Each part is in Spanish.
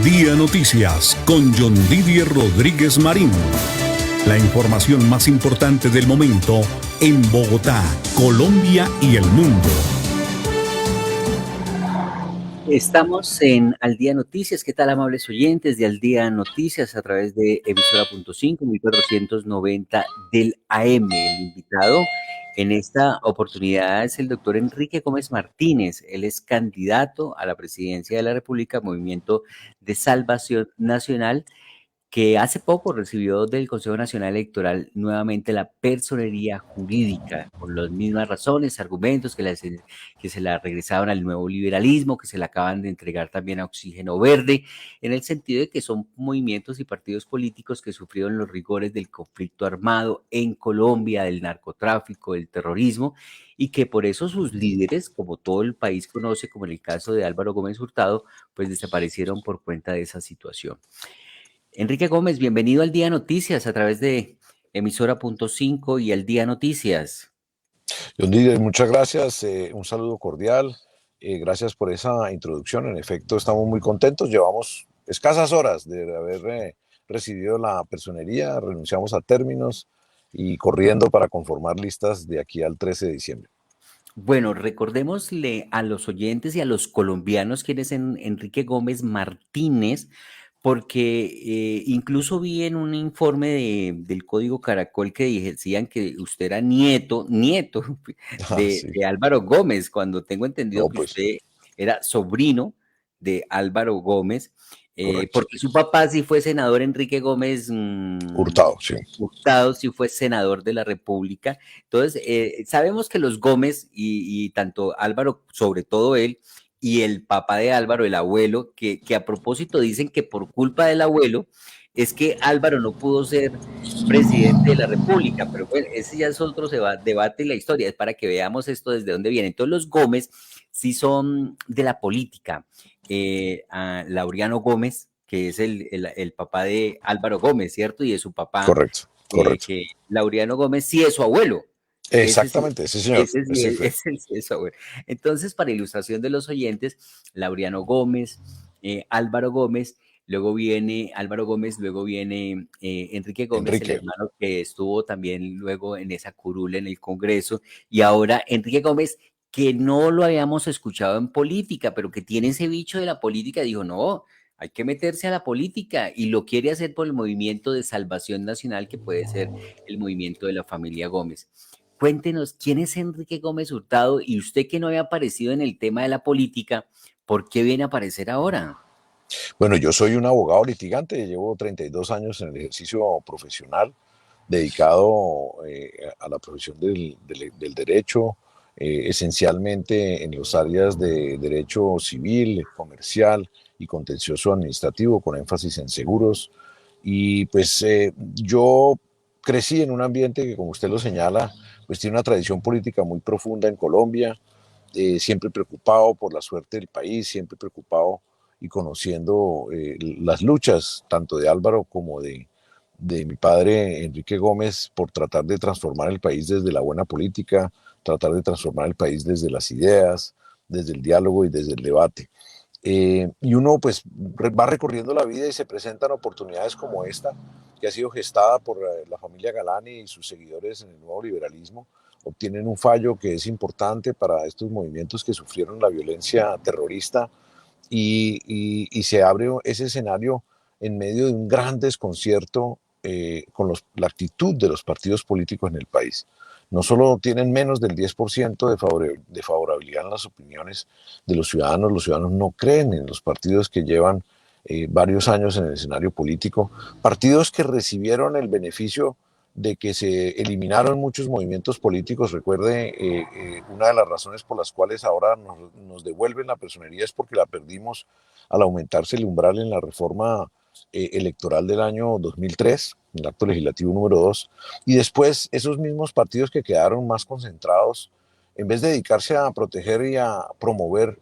Día Noticias con John Didier Rodríguez Marín. La información más importante del momento en Bogotá, Colombia y el mundo. Estamos en Al Día Noticias. ¿Qué tal, amables oyentes de Al Día Noticias a través de emisora.5, 1490 del AM? El invitado en esta oportunidad es el doctor Enrique Gómez Martínez. Él es candidato a la presidencia de la República, Movimiento de Salvación Nacional, que hace poco recibió del Consejo Nacional Electoral nuevamente la personería jurídica, por las mismas razones, argumentos que se la regresaron al nuevo liberalismo, que se la acaban de entregar también a Oxígeno Verde, en el sentido de que son movimientos y partidos políticos que sufrieron los rigores del conflicto armado en Colombia, del narcotráfico, del terrorismo, y que por eso sus líderes, como todo el país conoce, como en el caso de Álvaro Gómez Hurtado, pues desaparecieron por cuenta de esa situación. Enrique Gómez, bienvenido al Día Noticias a través de emisora.5 y al Día Noticias. John Didier, muchas gracias, un saludo cordial, gracias por esa introducción. En efecto, estamos muy contentos, llevamos escasas horas de haber recibido la personería, renunciamos a términos y corriendo para conformar listas de aquí al 13 de diciembre. Bueno, recordémosle a los oyentes y a los colombianos quién es Enrique Gómez Martínez, porque incluso vi en un informe del Código Caracol que decían que usted era nieto Sí. de Álvaro Gómez, cuando tengo entendido No, que pues, usted era sobrino de Álvaro Gómez, correcto. porque su papá sí fue senador, Enrique Gómez Hurtado, sí. Hurtado, sí fue senador de la República. Entonces, sabemos que los Gómez y tanto Álvaro, sobre todo él, y el papá de Álvaro, el abuelo, que a propósito dicen que por culpa del abuelo es que Álvaro no pudo ser presidente de la República, pero bueno, ese ya es otro debate y la historia, es para que veamos esto desde dónde viene. Entonces los Gómez sí son de la política. A Laureano Gómez, que es el papá de Álvaro Gómez, ¿cierto? Y de su papá, Correcto, correcto. que Laureano Gómez sí es su abuelo. Ese sí, Exactamente, sí, señor. Ese fue. ese sí es su abuelo. Entonces, para ilustración de los oyentes, Laureano Gómez, Álvaro Gómez, luego viene Álvaro Gómez, luego viene Enrique Gómez, el Enrique. hermano que estuvo también luego en esa curula en el Congreso, y ahora Enrique Gómez, que no lo habíamos escuchado en política, pero que tiene ese bicho de la política, dijo, no, hay que meterse a la política, y lo quiere hacer por el movimiento de salvación nacional, que puede ser el movimiento de la familia Gómez. Cuéntenos, ¿quién es Enrique Gómez Hurtado? Y usted, que no había aparecido en el tema de la política, ¿por qué viene a aparecer ahora? Bueno, yo soy un abogado litigante, llevo 32 años en el ejercicio profesional, dedicado a la profesión del derecho, esencialmente en las áreas de derecho civil, comercial y contencioso administrativo, con énfasis en seguros. Y pues yo crecí en un ambiente que, como usted lo señala, pues tiene una tradición política muy profunda en Colombia, siempre preocupado por la suerte del país, siempre preocupado y conociendo las luchas tanto de Álvaro como de mi padre Enrique Gómez por tratar de transformar el país desde la buena política, tratar de transformar el país desde las ideas, desde el diálogo y desde el debate. Y uno pues va recorriendo la vida y se presentan oportunidades como esta, que ha sido gestada por la familia Galani y sus seguidores en el nuevo liberalismo. Obtienen un fallo que es importante para estos movimientos que sufrieron la violencia terrorista y se abre ese escenario en medio de un gran desconcierto con la actitud de los partidos políticos en el país. No solo tienen menos del 10% de favorabilidad en las opiniones de los ciudadanos no creen en los partidos que llevan varios años en el escenario político, partidos que recibieron el beneficio de que se eliminaron muchos movimientos políticos. Recuerde, una de las razones por las cuales ahora nos devuelven la personería es porque la perdimos al aumentarse el umbral en la reforma electoral del año 2003, en el acto legislativo número 2, y después esos mismos partidos que quedaron más concentrados, en vez de dedicarse a proteger y a promover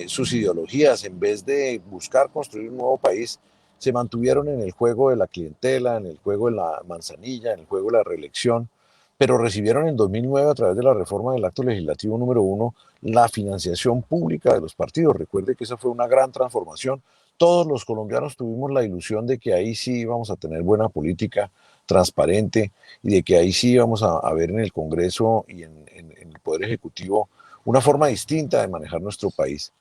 sus ideologías, en vez de buscar construir un nuevo país, se mantuvieron en el juego de la clientela, en el juego de la manzanilla, en el juego de la reelección, pero recibieron en 2009, a través de la reforma del acto legislativo número 1, la financiación pública de los partidos. Recuerde que esa fue una gran transformación todos los colombianos tuvimos la ilusión de que ahí sí íbamos a tener buena política transparente y de que ahí sí íbamos a ver en el Congreso y en el Poder Ejecutivo una forma distinta de manejar nuestro país.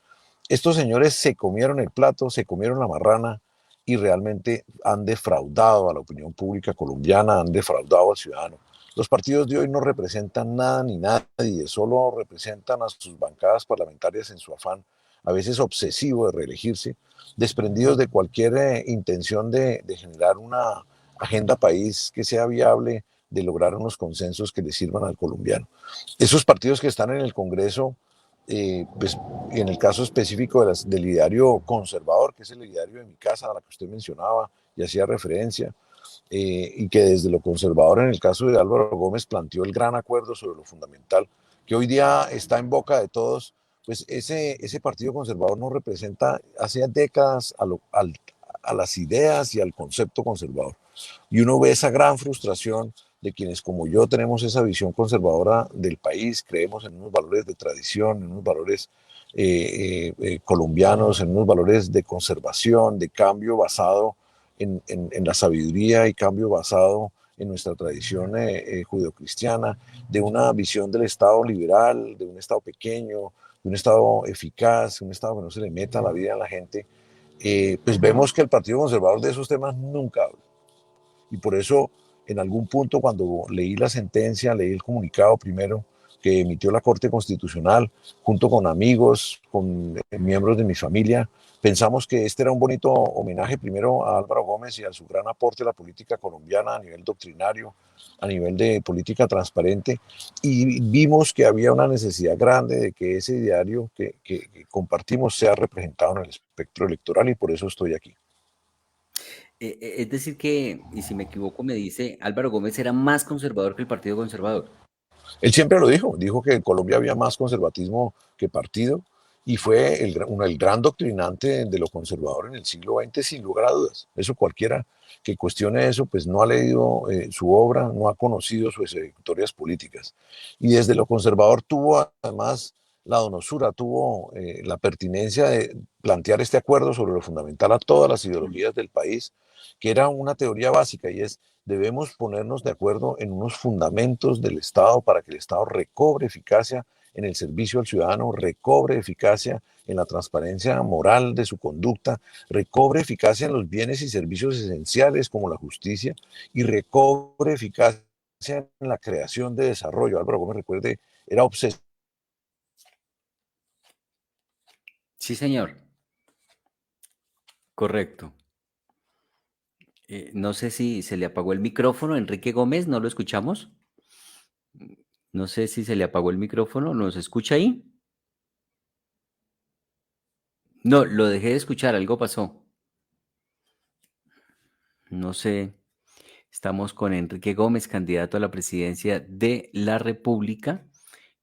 Estos señores se comieron el plato, se comieron la marrana y realmente han defraudado a la opinión pública colombiana, han defraudado al ciudadano. Los partidos de hoy no representan nada ni nadie, solo representan a sus bancadas parlamentarias en su afán, a veces obsesivo de reelegirse, desprendidos de cualquier intención de generar una agenda país que sea viable, de lograr unos consensos que le sirvan al colombiano. Esos partidos que están en el Congreso, pues en el caso específico del ideario conservador, que es el ideario de mi casa, a la que usted mencionaba y hacía referencia, y que desde lo conservador, en el caso de Álvaro Gómez, planteó el gran acuerdo sobre lo fundamental, que hoy día está en boca de todos, pues ese partido conservador no representa hace décadas a las ideas y al concepto conservador. Y uno ve esa gran frustración de quienes como yo tenemos esa visión conservadora del país, creemos en unos valores de tradición, en unos valores colombianos, en unos valores de conservación, de cambio basado en la sabiduría y cambio basado en nuestra tradición judeocristiana, de una visión del Estado liberal, de un Estado pequeño, de un Estado eficaz, un Estado que no se le meta la vida a la gente, pues vemos que el Partido Conservador de esos temas nunca habla. Y por eso, en algún punto, cuando leí la sentencia, leí el comunicado primero que emitió la Corte Constitucional, junto con amigos, con miembros de mi familia, pensamos que este era un bonito homenaje primero a Álvaro Gómez y a su gran aporte a la política colombiana a nivel doctrinario, a nivel de política transparente, y vimos que había una necesidad grande de que ese diario que compartimos sea representado en el espectro electoral, y por eso estoy aquí. Es decir que, y si me equivoco, me dice, Álvaro Gómez era más conservador que el Partido Conservador. Él siempre lo dijo que en Colombia había más conservatismo que partido y fue el gran doctrinante de lo conservador en el siglo XX sin lugar a dudas. Eso cualquiera que cuestione eso, pues no ha leído su obra, no ha conocido sus trayectorias políticas. Y desde lo conservador tuvo además la donosura, tuvo la pertinencia de plantear este acuerdo sobre lo fundamental a todas las ideologías del país, que era una teoría básica y es: debemos ponernos de acuerdo en unos fundamentos del Estado para que el Estado recobre eficacia en el servicio al ciudadano, recobre eficacia en la transparencia moral de su conducta, recobre eficacia en los bienes y servicios esenciales como la justicia y recobre eficacia en la creación de desarrollo. Álvaro Gómez, recuerde, era obsesivo. Sí, señor. Correcto. No sé si se le apagó el micrófono, Enrique Gómez, ¿no lo escuchamos? No sé si se le apagó el micrófono, ¿nos escucha ahí? No, lo dejé de escuchar, algo pasó. No sé, estamos con Enrique Gómez, candidato a la presidencia de la República,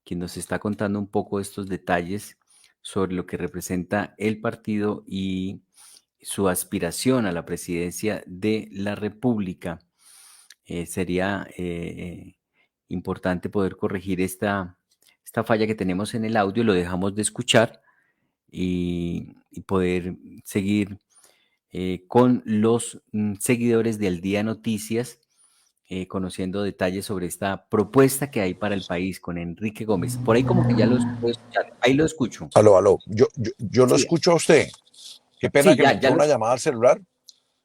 quien nos está contando un poco estos detalles sobre lo que representa el partido y su aspiración a la presidencia de la República. Sería importante poder corregir esta falla que tenemos en el audio, lo dejamos de escuchar y poder seguir con los seguidores de Al Día Noticias, conociendo detalles sobre esta propuesta que hay para el país con Enrique Gómez. Por ahí como que ya lo puedo escuchar. Ahí lo escucho. Aló, aló, yo lo Sí, escucho a usted. Qué pena sí, que me ya entró lo. una llamada al celular.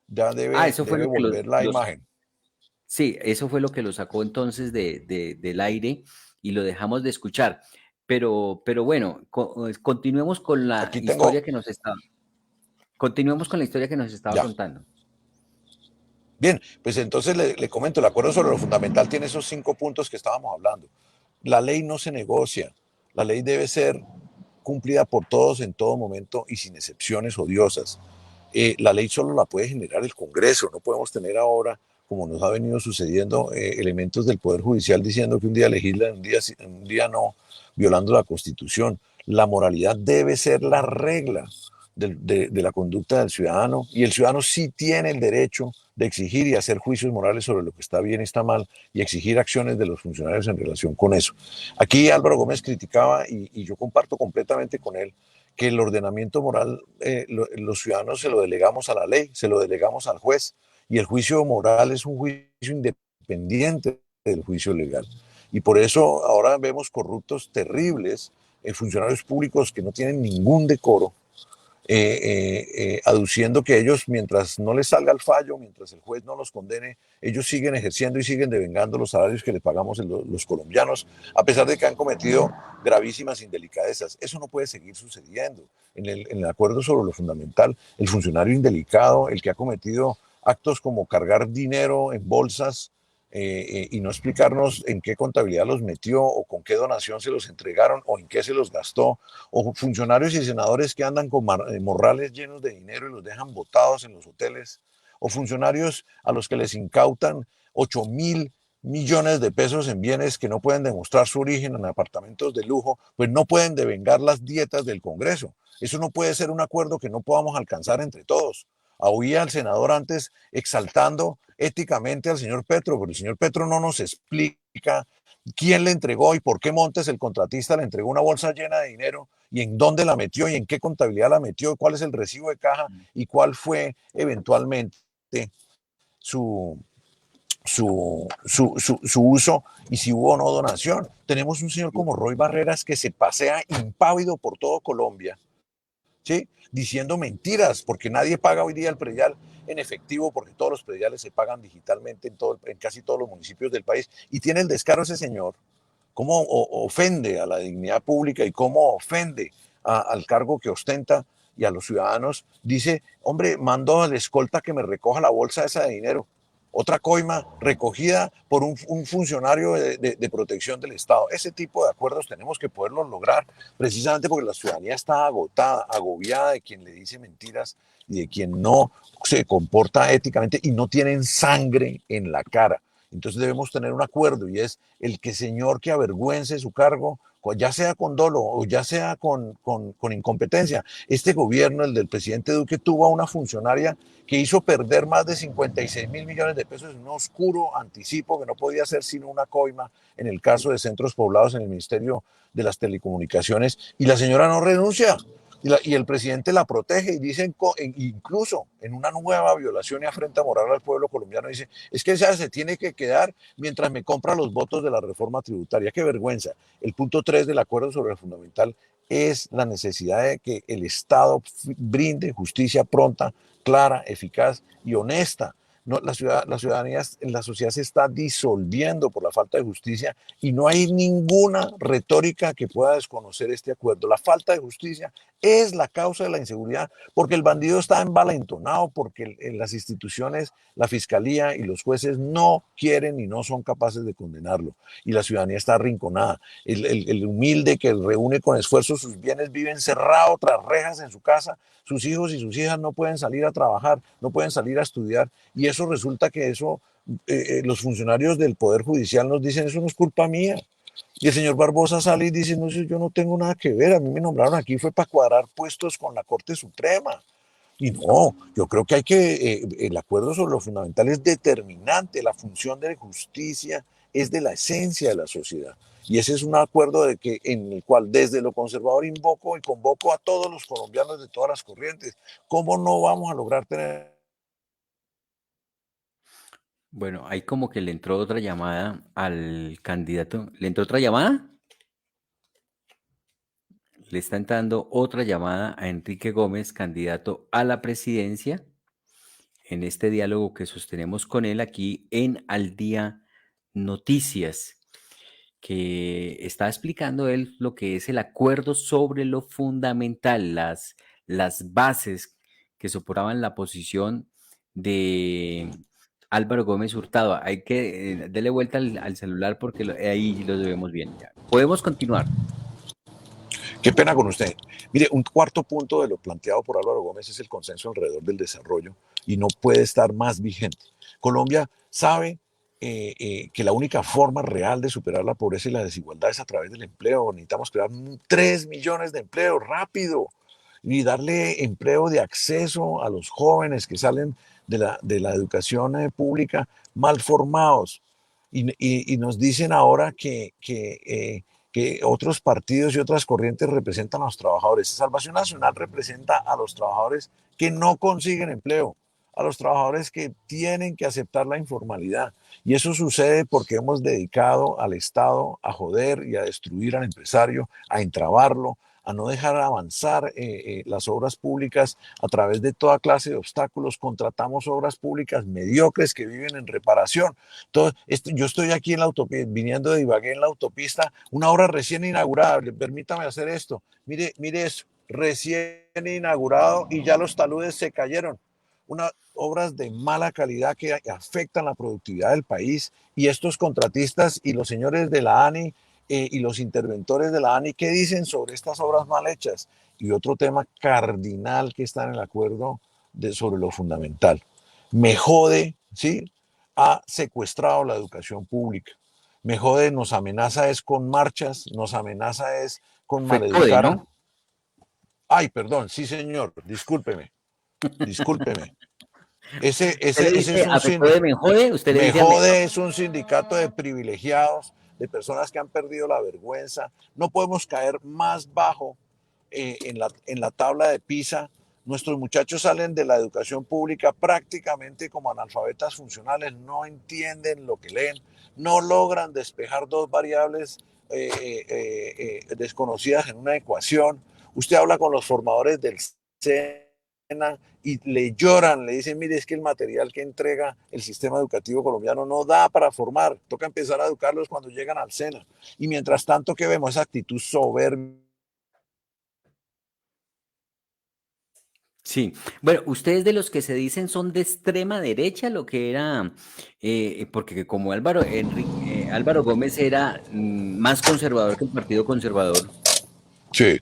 Ya Eso fue debe lo que volver la imagen. sí, eso fue lo que lo sacó entonces del aire y lo dejamos de escuchar. Pero bueno, continuemos con la Aquí tengo. historia que nos estaba, continuemos con la historia que nos estaba Ya. contando. Bien, pues entonces le comento, el acuerdo sobre lo fundamental tiene esos 5 puntos que estábamos hablando. La ley no se negocia, la ley debe ser cumplida por todos en todo momento y sin excepciones odiosas. La ley solo la puede generar el Congreso, no podemos tener ahora, como nos ha venido sucediendo, elementos del Poder Judicial diciendo que un día legislan, un día no, violando la Constitución. La moralidad debe ser la regla de la conducta del ciudadano, y el ciudadano sí tiene el derecho de exigir y hacer juicios morales sobre lo que está bien y está mal y exigir acciones de los funcionarios en relación con eso. Aquí Álvaro Gómez criticaba, y yo comparto completamente con él, que el ordenamiento moral, los ciudadanos se lo delegamos a la ley, se lo delegamos al juez, y el juicio moral es un juicio independiente del juicio legal. Y por eso ahora vemos corruptos terribles, funcionarios públicos que no tienen ningún decoro, aduciendo que ellos, mientras no les salga el fallo, mientras el juez no los condene, ellos siguen ejerciendo y siguen devengando los salarios que les pagamos los colombianos, a pesar de que han cometido gravísimas indelicadezas. Eso no puede seguir sucediendo. En el acuerdo sobre lo fundamental, el funcionario indelicado, el que ha cometido actos como cargar dinero en bolsas, y no explicarnos en qué contabilidad los metió o con qué donación se los entregaron o en qué se los gastó, o funcionarios y senadores que andan con morrales llenos de dinero y los dejan botados en los hoteles, o funcionarios a los que les incautan 8.000 millones de pesos en bienes que no pueden demostrar su origen en apartamentos de lujo, pues no pueden devengar las dietas del Congreso. Eso no puede ser un acuerdo que no podamos alcanzar entre todos. Oía al senador antes exaltando éticamente al señor Petro, pero el señor Petro no nos explica quién le entregó y por qué Montes, el contratista, le entregó una bolsa llena de dinero y en dónde la metió y en qué contabilidad la metió, cuál es el recibo de caja y cuál fue eventualmente su, su uso y si hubo o no donación. Tenemos un señor como Roy Barreras que se pasea impávido por todo Colombia, ¿sí? Diciendo mentiras, porque nadie paga hoy día el predial en efectivo, porque todos los prediales se pagan digitalmente en casi todos los municipios del país, y tiene el descaro ese señor, cómo ofende a la dignidad pública y cómo ofende al cargo que ostenta y a los ciudadanos. Dice, hombre, mando al escolta que me recoja la bolsa esa de dinero. Otra coima recogida por un funcionario de protección del Estado. Ese tipo de acuerdos tenemos que poderlos lograr precisamente porque la ciudadanía está agotada, agobiada de quien le dice mentiras y de quien no se comporta éticamente y no tienen sangre en la cara. Entonces debemos tener un acuerdo y es el que señor que avergüence su cargo, ya sea con dolo o ya sea con incompetencia. Este gobierno, el del presidente Duque, tuvo a una funcionaria que hizo perder más de 56.000 millones de pesos en un oscuro anticipo que no podía ser sino una coima en el caso de centros poblados en el Ministerio de las Telecomunicaciones, y la señora no renuncia. Y el presidente la protege y dicen, incluso en una nueva violación y afrenta moral al pueblo colombiano, dice, es que esa se tiene que quedar mientras me compra los votos de la reforma tributaria. ¡Qué vergüenza! El punto 3 del acuerdo sobre el fundamental es la necesidad de que el Estado brinde justicia pronta, clara, eficaz y honesta. No, la ciudadanía, la sociedad se está disolviendo por la falta de justicia y no hay ninguna retórica que pueda desconocer este acuerdo. La falta de justicia es la causa de la inseguridad, porque el bandido está envalentonado, porque en las instituciones, la fiscalía y los jueces no quieren y no son capaces de condenarlo, y la ciudadanía está arrinconada. El humilde que reúne con esfuerzo sus bienes vive encerrado tras rejas en su casa, sus hijos y sus hijas no pueden salir a trabajar, no pueden salir a estudiar, y eso resulta que los funcionarios del Poder Judicial nos dicen, eso no es culpa mía. Y el señor Barbosa sale y dice, no, yo no tengo nada que ver, a mí me nombraron aquí, fue para cuadrar puestos con la Corte Suprema. Y no, yo creo que el acuerdo sobre lo fundamental es determinante, la función de justicia es de la esencia de la sociedad. Y ese es un acuerdo en el cual desde lo conservador invoco y convoco a todos los colombianos de todas las corrientes. ¿Cómo no vamos a lograr tener? Bueno, ahí como que le entró otra llamada al candidato. ¿Le entró otra llamada? Le está entrando otra llamada a Enrique Gómez, candidato a la presidencia, en este diálogo que sostenemos con él aquí en Al Día Noticias, que está explicando él lo que es el acuerdo sobre lo fundamental, las bases que soportaban la posición de Álvaro Gómez Hurtado. Hay que darle vuelta al celular porque ahí lo vemos bien. Ya. Podemos continuar. Qué pena con usted. Mire, un cuarto punto de lo planteado por Álvaro Gómez es el consenso alrededor del desarrollo y no puede estar más vigente. Colombia sabe que la única forma real de superar la pobreza y la desigualdad es a través del empleo. Necesitamos crear 3 millones de empleos rápido y darle empleo de acceso a los jóvenes que salen de la educación pública mal formados. Y nos dicen ahora que que otros partidos y otras corrientes representan a los trabajadores. Salvación Nacional representa a los trabajadores que no consiguen empleo, a los trabajadores que tienen que aceptar la informalidad. Y eso sucede porque hemos dedicado al Estado a joder y a destruir al empresario, a entrabarlo, a no dejar avanzar las obras públicas a través de toda clase de obstáculos. Contratamos obras públicas mediocres que viven en reparación. Todo yo estoy aquí en la autopista, viniendo de Ibagué en la autopista, una obra recién inaugurada. Permítame hacer esto. Mire, mire eso, recién inaugurado y ya los taludes se cayeron. Unas obras de mala calidad que afectan la productividad del país, y estos contratistas y los señores de la ANI y los interventores de la ANI, ¿qué dicen sobre estas obras mal hechas? Y otro tema cardinal que está en el acuerdo sobre lo fundamental. Me jode, ¿sí? Ha secuestrado la educación pública. Me jode, nos amenaza es con marchas, nos amenaza es con FECODE, maleducar. ¿no? Ay, perdón, sí señor, discúlpeme, discúlpeme. Ese, Usted le ese, ese dice es un a FECODE sindicato. me jode, usted le Me dice a me... jode, es un sindicato de privilegiados, de personas que han perdido la vergüenza. No podemos caer más bajo en la tabla de PISA. Nuestros muchachos salen de la educación pública prácticamente como analfabetas funcionales, no entienden lo que leen, no logran despejar dos variables desconocidas en una ecuación. Usted habla con los formadores del SENA y le lloran, le dicen, mire, es que el material que entrega el sistema educativo colombiano no da para formar, toca empezar a educarlos cuando llegan al SENA. Y mientras tanto, ¿qué vemos? Esa actitud soberbia. Sí, bueno, ustedes de los que se dicen son de extrema derecha, lo que era, porque como Álvaro Gómez era más conservador que el Partido Conservador. Sí,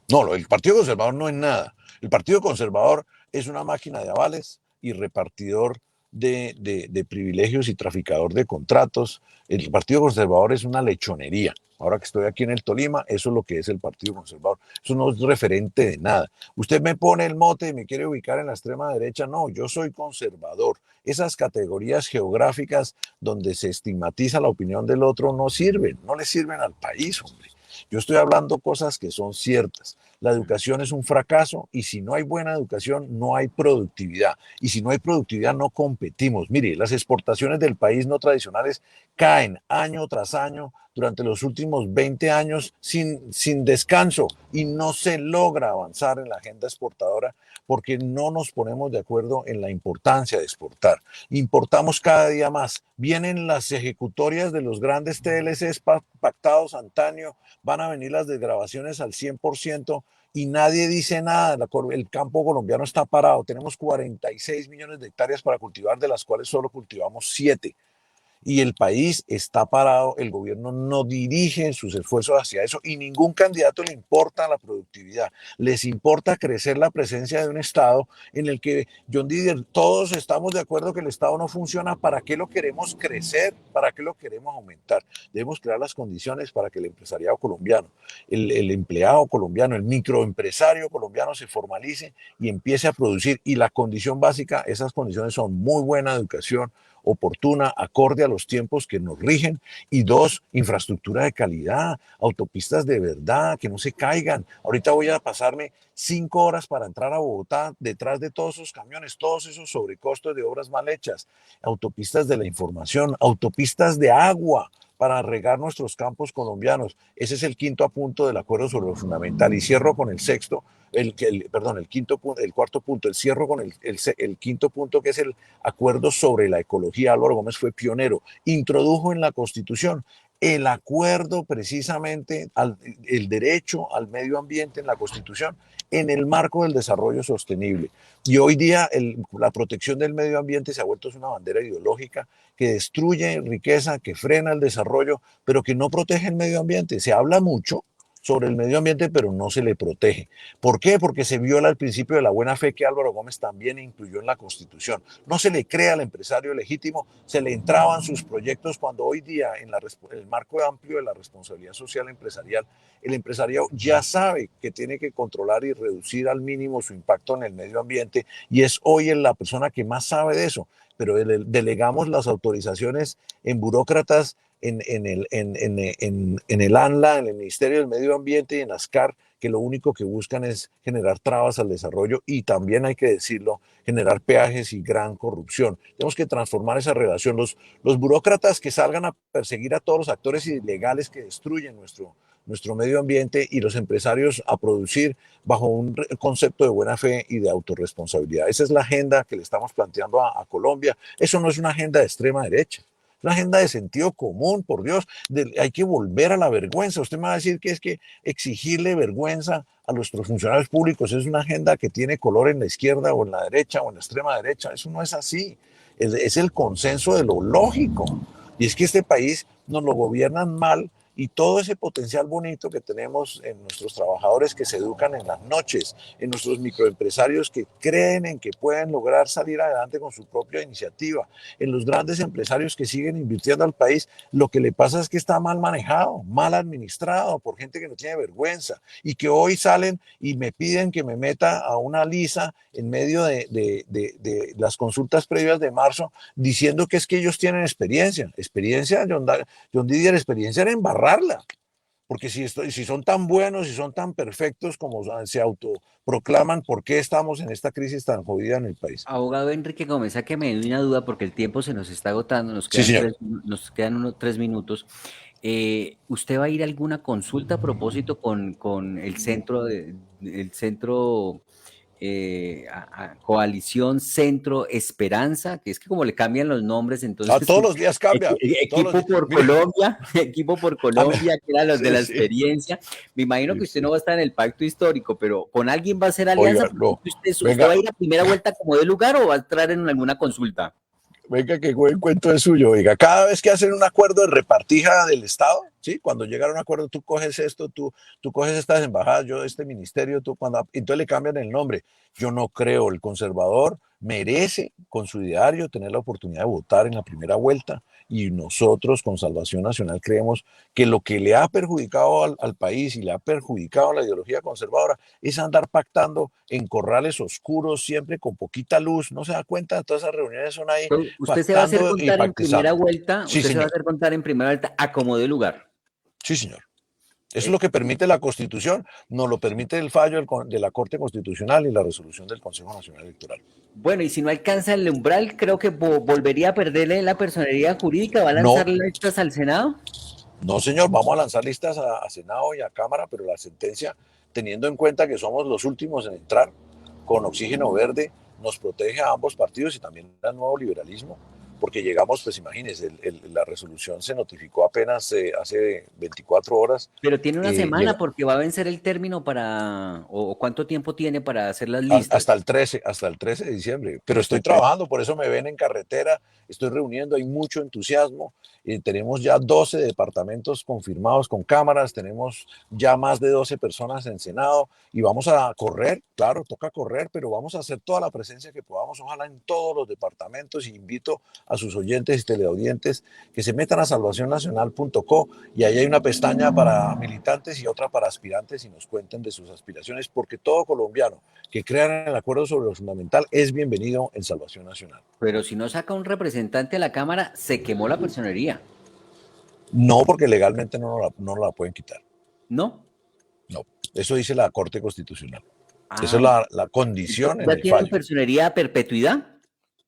no, el Partido Conservador no es nada. El Partido Conservador es una máquina de avales y repartidor de privilegios y traficador de contratos. El Partido Conservador es una lechonería. Ahora que estoy aquí en el Tolima, eso es lo que es el Partido Conservador. Eso no es referente de nada. Usted me pone el mote y me quiere ubicar en la extrema derecha. No, yo soy conservador. Esas categorías geográficas donde se estigmatiza la opinión del otro no sirven, no le sirven al país, hombre. Yo estoy hablando cosas que son ciertas. La educación es un fracaso, y si no hay buena educación no hay productividad, y si no hay productividad no competimos. Mire, las exportaciones del país no tradicionales caen año tras año durante los últimos 20 años sin descanso, y no se logra avanzar en la agenda exportadora porque no nos ponemos de acuerdo en la importancia de exportar. Importamos cada día más. Vienen las ejecutorias de los grandes TLCs pactados antaño, van a venir las desgravaciones al 100%, y nadie dice nada. El campo colombiano está parado. Tenemos 46 millones de hectáreas para cultivar, de las cuales solo cultivamos 7. Y el país está parado, el gobierno no dirige sus esfuerzos hacia eso, y ningún candidato le importa la productividad. Les importa crecer la presencia de un Estado en el que, John Didier, todos estamos de acuerdo que el Estado no funciona. ¿Para qué lo queremos crecer? ¿Para qué lo queremos aumentar? Debemos crear las condiciones para que el empresariado colombiano, el empleado colombiano, el microempresario colombiano se formalice y empiece a producir. Y la condición básica, esas condiciones son muy buena educación, oportuna, acorde a los tiempos que nos rigen, y dos, infraestructura de calidad, autopistas de verdad, que no se caigan. Ahorita voy a pasarme 5 horas para entrar a Bogotá detrás de todos esos camiones, todos esos sobrecostos de obras mal hechas, autopistas de la información, autopistas de agua para regar nuestros campos colombianos. Ese es el quinto punto del acuerdo sobre lo fundamental. Y cierro con el sexto, el cuarto punto, el cierro con el quinto punto, que es el acuerdo sobre la ecología. Álvaro Gómez fue pionero, introdujo en la Constitución el acuerdo precisamente el derecho al medio ambiente en la Constitución, en el marco del desarrollo sostenible. Y hoy día la protección del medio ambiente se ha vuelto una bandera ideológica que destruye riqueza, que frena el desarrollo, pero que no protege el medio ambiente. Se habla mucho sobre el medio ambiente, pero no se le protege. ¿Por qué? Porque se viola el principio de la buena fe, que Álvaro Gómez también incluyó en la Constitución. No se le crea al empresario legítimo, se le entraban sus proyectos, cuando hoy día, en el marco amplio de la responsabilidad social empresarial, el empresario ya sabe que tiene que controlar y reducir al mínimo su impacto en el medio ambiente, y es hoy la persona que más sabe de eso, pero delegamos las autorizaciones en burócratas en el ANLA, en el Ministerio del Medio Ambiente y en ASCAR, que lo único que buscan es generar trabas al desarrollo y también, hay que decirlo, generar peajes y gran corrupción. Tenemos que transformar esa relación. Los burócratas que salgan a perseguir a todos los actores ilegales que destruyen nuestro medio ambiente, y los empresarios a producir bajo un concepto de buena fe y de autorresponsabilidad. Esa es la agenda que le estamos planteando a Colombia. Eso no es una agenda de extrema derecha. Es una agenda de sentido común, por Dios. Hay que volver a la vergüenza. Usted me va a decir que es que exigirle vergüenza a nuestros funcionarios públicos es una agenda que tiene color en la izquierda o en la derecha o en la extrema derecha. Eso no es así. Es el consenso de lo lógico. Y es que este país nos lo gobiernan mal, y todo ese potencial bonito que tenemos en nuestros trabajadores que se educan en las noches, en nuestros microempresarios que creen en que pueden lograr salir adelante con su propia iniciativa, en los grandes empresarios que siguen invirtiendo al país, lo que le pasa es que está mal manejado, mal administrado por gente que no tiene vergüenza, y que hoy salen y me piden que me meta a una lisa en medio de las consultas previas de marzo, diciendo que es que ellos tienen experiencia. Experiencia, John Didier, experiencia era embarrarla. Porque si son tan buenos, si son tan perfectos como se autoproclaman, ¿por qué estamos en esta crisis tan jodida en el país? Abogado Enrique Gómez, a que me dio una duda porque el tiempo se nos está agotando, Sí, señor. nos quedan unos 3 minutos. ¿Usted va a ir a alguna consulta a propósito con el centro Coalición Centro Esperanza, que es que como le cambian los nombres, entonces Todos los días cambia. equipo por Colombia, equipo por Colombia, que eran los de la Sí. experiencia. Me imagino que usted no va a estar en el pacto histórico, pero ¿con alguien va a hacer alianza? Oiga, no. ¿Usted va a ir a primera vuelta como de lugar o va a entrar en alguna consulta? Venga, que buen cuento es suyo. Oiga, cada vez que hacen un acuerdo de repartija del Estado, ¿sí? Cuando llegan a un acuerdo, tú coges esto, tú coges estas embajadas, yo este ministerio, entonces le cambian el nombre. Yo no creo, el conservador merece con su diario tener la oportunidad de votar en la primera vuelta, y nosotros con Salvación Nacional creemos que lo que le ha perjudicado al país y le ha perjudicado a la ideología conservadora es andar pactando en corrales oscuros, siempre con poquita luz. No se da cuenta, todas esas reuniones son ahí Usted se va a hacer pactando y contar en primera pactizando. vuelta, Sí, usted se va a señor. hacer contar en primera vuelta a como de lugar. Sí, señor. Eso es lo que permite la Constitución, no lo permite el fallo de la Corte Constitucional y la resolución del Consejo Nacional Electoral. Bueno, y si no alcanza el umbral, creo que volvería a perderle la personería jurídica. ¿Va a lanzar No, listas al Senado? no, señor, vamos a lanzar listas a Senado y a Cámara, pero la sentencia, teniendo en cuenta que somos los últimos en entrar con oxígeno verde, nos protege a ambos partidos y también al nuevo liberalismo, porque llegamos, pues imagínense, la resolución se notificó apenas hace 24 horas. Pero tiene una semana porque va a vencer el término o ¿cuánto tiempo tiene para hacer las listas? Hasta el 13 de diciembre. Pero estoy trabajando, por eso me ven en carretera, estoy reuniendo, hay mucho entusiasmo. Tenemos ya 12 departamentos confirmados con cámaras, tenemos ya más de 12 personas en Senado, y vamos a correr, claro, toca correr, pero vamos a hacer toda la presencia que podamos, ojalá en todos los departamentos, y invito a sus oyentes y teleaudientes que se metan a salvacionnacional.co, y ahí hay una pestaña para militantes y otra para aspirantes, y nos cuenten de sus aspiraciones, porque todo colombiano que crean en el acuerdo sobre lo fundamental es bienvenido en Salvación Nacional. Pero si no saca un representante a la Cámara, se quemó la personería. No, porque legalmente no la pueden quitar. ¿No? No, eso dice la Corte Constitucional. Esa es la condición en ¿Ya el tienen fallo. personería a perpetuidad?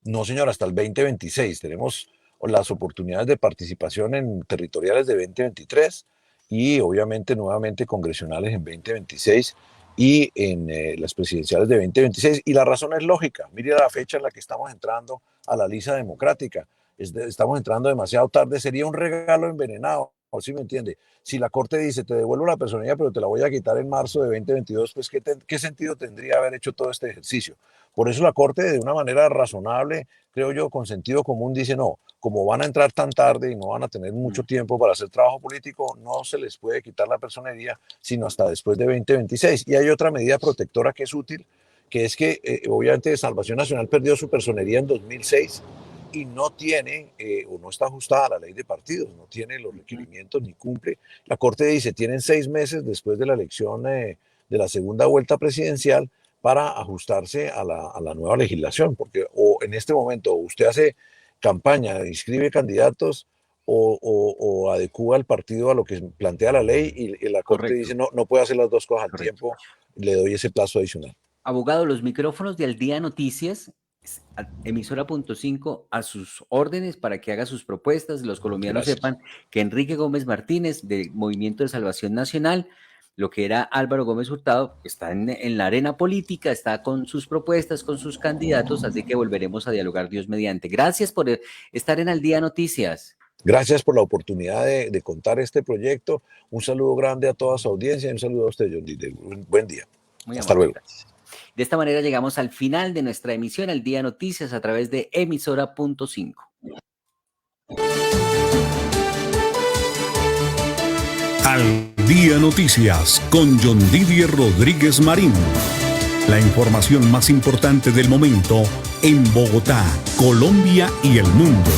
No, señor, hasta el 2026. Tenemos las oportunidades de participación en territoriales de 2023 y obviamente nuevamente congresionales en 2026 y en las presidenciales de 2026. Y la razón es lógica. Mire la fecha en la que estamos entrando a la lisa democrática. Estamos entrando demasiado tarde. Sería un regalo envenenado. ¿Sí me entiende? Si la Corte dice, te devuelvo la personería, pero te la voy a quitar en marzo de 2022, pues ¿qué sentido tendría haber hecho todo este ejercicio? Por eso la Corte, de una manera razonable, creo yo, con sentido común, dice, no, como van a entrar tan tarde y no van a tener mucho tiempo para hacer trabajo político, no se les puede quitar la personería, sino hasta después de 2026. Y hay otra medida protectora que es útil, que es que obviamente Salvación Nacional perdió su personería en 2006 y no tiene o no está ajustada a la ley de partidos, no tiene los requerimientos ni cumple. La Corte dice, tienen 6 meses después de la elección de la segunda vuelta presidencial para ajustarse a la nueva legislación, porque o en este momento usted hace campaña, inscribe candidatos, o adecúa al partido a lo que plantea la ley y la Corte Correcto. dice, no, no puede hacer las dos cosas al Correcto. tiempo, le doy ese plazo adicional. Abogado, los micrófonos de Al Día Noticias, emisora.5 a sus órdenes para que haga sus propuestas. Los colombianos Gracias. sepan que Enrique Gómez Martínez, del Movimiento de Salvación Nacional, lo que era Álvaro Gómez Hurtado, está en la arena política, está con sus propuestas, con sus candidatos, así que volveremos a dialogar Dios mediante. Gracias por estar en Al Día Noticias. Gracias por la oportunidad de contar este proyecto. Un saludo grande a toda su audiencia y un saludo a usted, John Didier. Buen día. Muy Hasta amable, luego. gracias. De esta manera llegamos al final de nuestra emisión Al Día Noticias a través de emisora.5. Al Día Noticias con John Didier Rodríguez Marín. La información más importante del momento en Bogotá, Colombia y el mundo.